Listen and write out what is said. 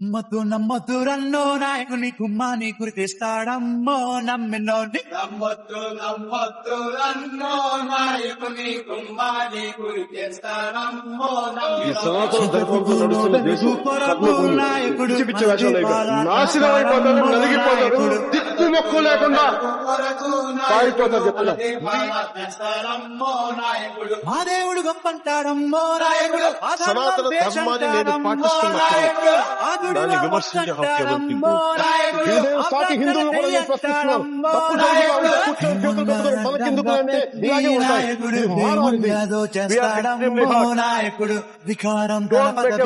మధు నమ్మదురన్నో నాయకుని కుమ్మాని గుర్తిస్తాడమ్మో నమ్మినోని నమ్మొద్దురన్నో నాయకుని కుమ్మాని గుర్తిస్తాడమ్మో ఈ సనాతన ధర్మంతో నడుస్తున్న దేశం నాయకుడు నాశనం అయిపోతారు, నలిగిపోతారు, దిక్కు మొక్కు లేకుండా పారిపోతారు. చెప్తున్నా మా దేవుడు గొప్పంటాడమ్మో నాయకుడు సనాతన ధర్మాన్ని నేను పాటిస్తున్నప్పుడు దాన్ని విమర్శించే హక్కు ఎవరికి? సాటి హిందువులు కూడా నేను ప్రశ్నిస్తున్నాను. తప్పు జరిగిన వాళ్ళు కూర్చొని చేతులు కట్టుకొని తలకిందుకు అంటే ఇలాగే ఉంటాయి. ఇది మారాలి. నాయకుడు వికారం నాయకుడు